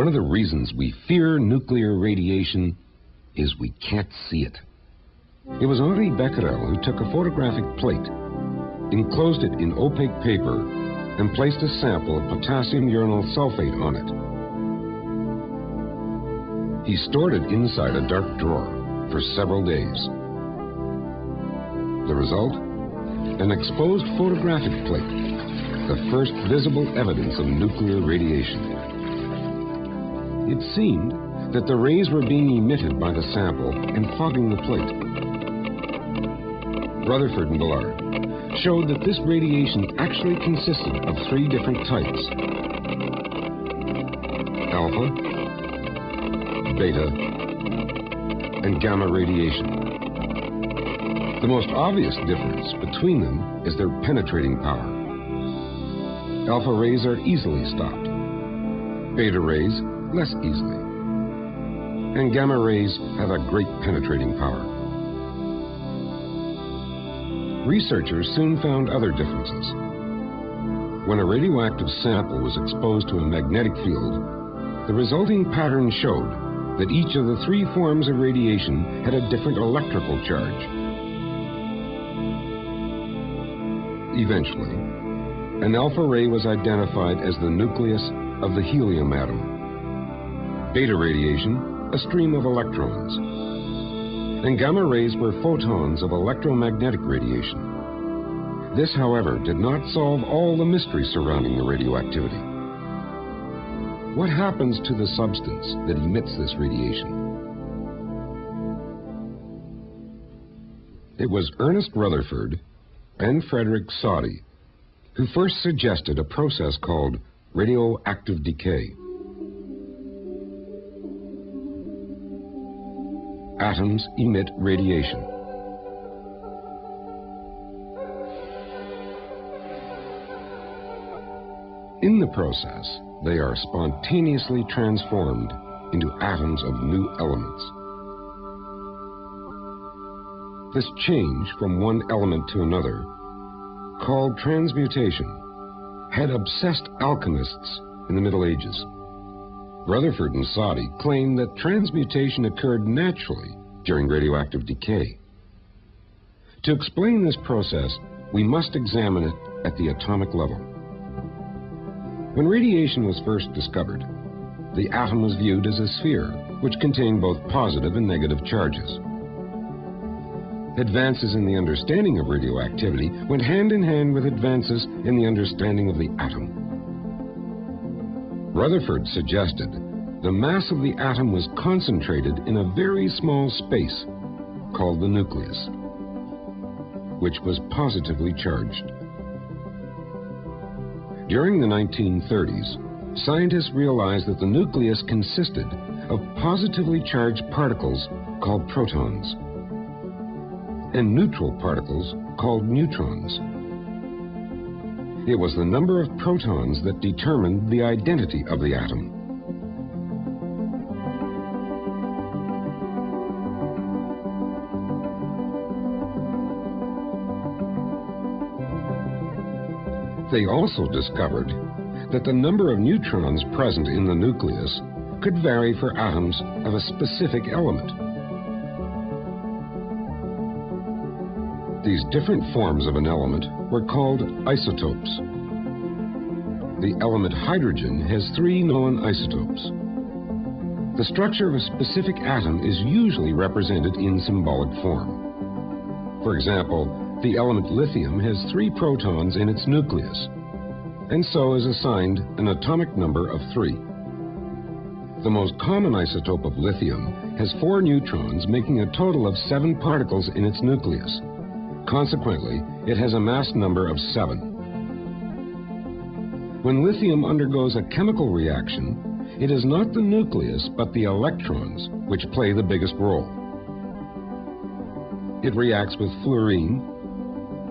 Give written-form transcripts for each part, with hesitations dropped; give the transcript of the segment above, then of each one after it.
One of the reasons we fear nuclear radiation is we can't see it. It was Henri Becquerel who took a photographic plate, enclosed it in opaque paper, and placed a sample of potassium uranyl sulfate on it. He stored it inside a dark drawer for several days. The result? An exposed photographic plate, the first visible evidence of nuclear radiation. It seemed that the rays were being emitted by the sample and fogging the plate. Rutherford and Ballard showed that this radiation actually consisted of three different types: alpha, beta, and gamma radiation. The most obvious difference between them is their penetrating power. Alpha rays are easily stopped, beta rays less easily, and gamma rays have a great penetrating power. Researchers soon found other differences. When a radioactive sample was exposed to a magnetic field, the resulting pattern showed that each of the three forms of radiation had a different electrical charge. Eventually, an alpha ray was identified as the nucleus of the helium atom. Beta radiation, a stream of electrons. And gamma rays were photons of electromagnetic radiation. This, however, did not solve all the mystery surrounding the radioactivity. What happens to the substance that emits this radiation? It was Ernest Rutherford and Frederick Soddy who first suggested a process called radioactive decay. Atoms emit radiation. In the process, they are spontaneously transformed into atoms of new elements. This change from one element to another, called transmutation, had obsessed alchemists in the Middle Ages. Rutherford and Soddy claimed that transmutation occurred naturally during radioactive decay. To explain this process, we must examine it at the atomic level. When radiation was first discovered, the atom was viewed as a sphere, which contained both positive and negative charges. Advances in the understanding of radioactivity went hand in hand with advances in the understanding of the atom. Rutherford suggested the mass of the atom was concentrated in a very small space called the nucleus, which was positively charged. During the 1930s, scientists realized that the nucleus consisted of positively charged particles called protons and neutral particles called neutrons. It was the number of protons that determined the identity of the atom. They also discovered that the number of neutrons present in the nucleus could vary for atoms of a specific element. These different forms of an element were called isotopes. The element hydrogen has 3 known isotopes. The structure of a specific atom is usually represented in symbolic form. For example, the element lithium has 3 protons in its nucleus, and so is assigned an atomic number of 3. The most common isotope of lithium has 4 neutrons, making a total of 7 particles in its nucleus. Consequently, it has a mass number of 7. When lithium undergoes a chemical reaction, it is not the nucleus but the electrons which play the biggest role. It reacts with fluorine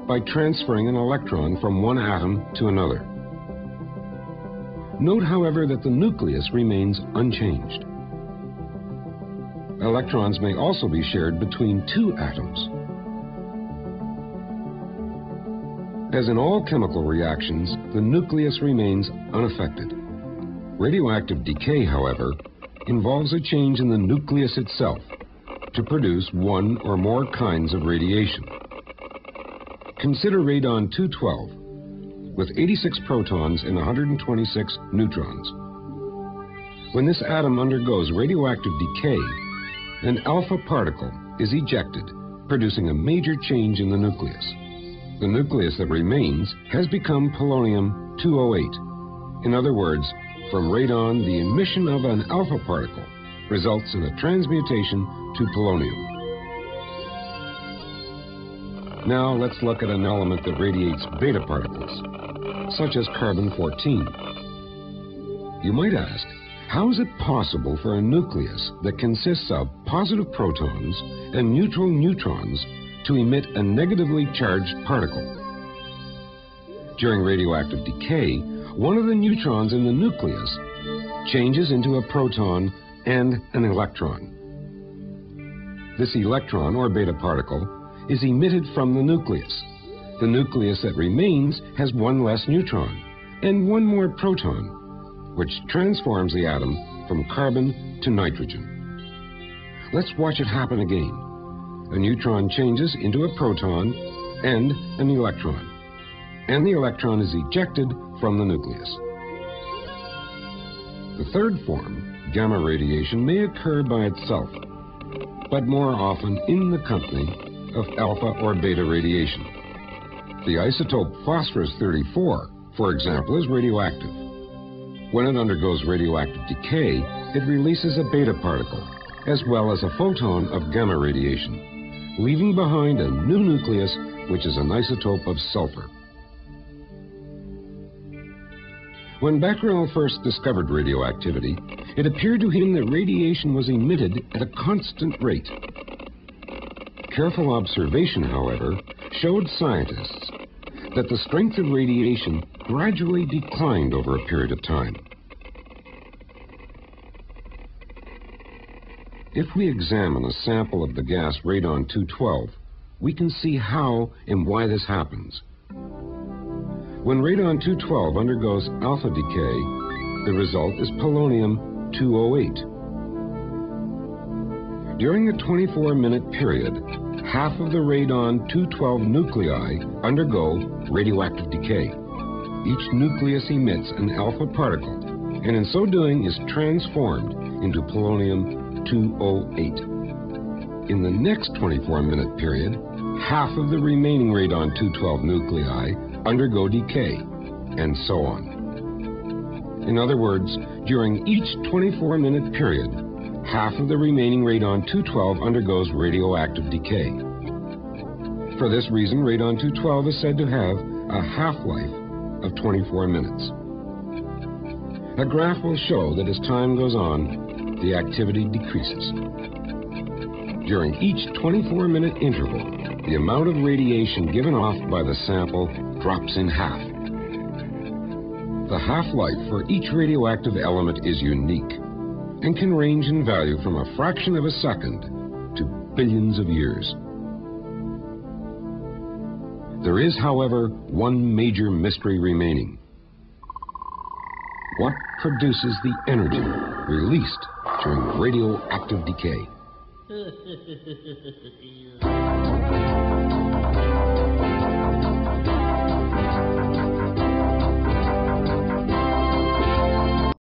by transferring an electron from one atom to another. Note, however, that the nucleus remains unchanged. Electrons may also be shared between 2 atoms. As in all chemical reactions, the nucleus remains unaffected. Radioactive decay, however, involves a change in the nucleus itself to produce one or more kinds of radiation. Consider radon-212 with 86 protons and 126 neutrons. When this atom undergoes radioactive decay, an alpha particle is ejected, producing a major change in the nucleus. The nucleus that remains has become polonium-208. In other words, from radon, the emission of an alpha particle results in a transmutation to polonium. Now let's look at an element that radiates beta particles, such as carbon-14. You might ask, how is it possible for a nucleus that consists of positive protons and neutral neutrons to emit a negatively charged particle? During radioactive decay, one of the neutrons in the nucleus changes into a proton and an electron. This electron, or beta particle, is emitted from the nucleus. The nucleus that remains has one less neutron and one more proton, which transforms the atom from carbon to nitrogen. Let's watch it happen again. A neutron changes into a proton and an electron, and the electron is ejected from the nucleus. The third form, gamma radiation, may occur by itself, but more often in the company of alpha or beta radiation. The isotope phosphorus-34, for example, is radioactive. When it undergoes radioactive decay, it releases a beta particle, as well as a photon of gamma radiation, leaving behind a new nucleus, which is an isotope of sulfur. When Becquerel first discovered radioactivity, it appeared to him that radiation was emitted at a constant rate. Careful observation, however, showed scientists that the strength of radiation gradually declined over a period of time. If we examine a sample of the gas radon-212, we can see how and why this happens. When radon-212 undergoes alpha decay, the result is polonium-208. During a 24-minute period, half of the radon-212 nuclei undergo radioactive decay. Each nucleus emits an alpha particle, and in so doing is transformed into polonium-208. In the next 24-minute period, half of the remaining radon-212 nuclei undergo decay, and so on. In other words, during each 24-minute period, half of the remaining radon-212 undergoes radioactive decay. For this reason, radon-212 is said to have a half-life of 24 minutes. A graph will show that as time goes on, the activity decreases. During each 24-minute interval, the amount of radiation given off by the sample drops in half. The half-life for each radioactive element is unique and can range in value from a fraction of a second to billions of years. There is, however, one major mystery remaining. What produces the energy released during radioactive decay?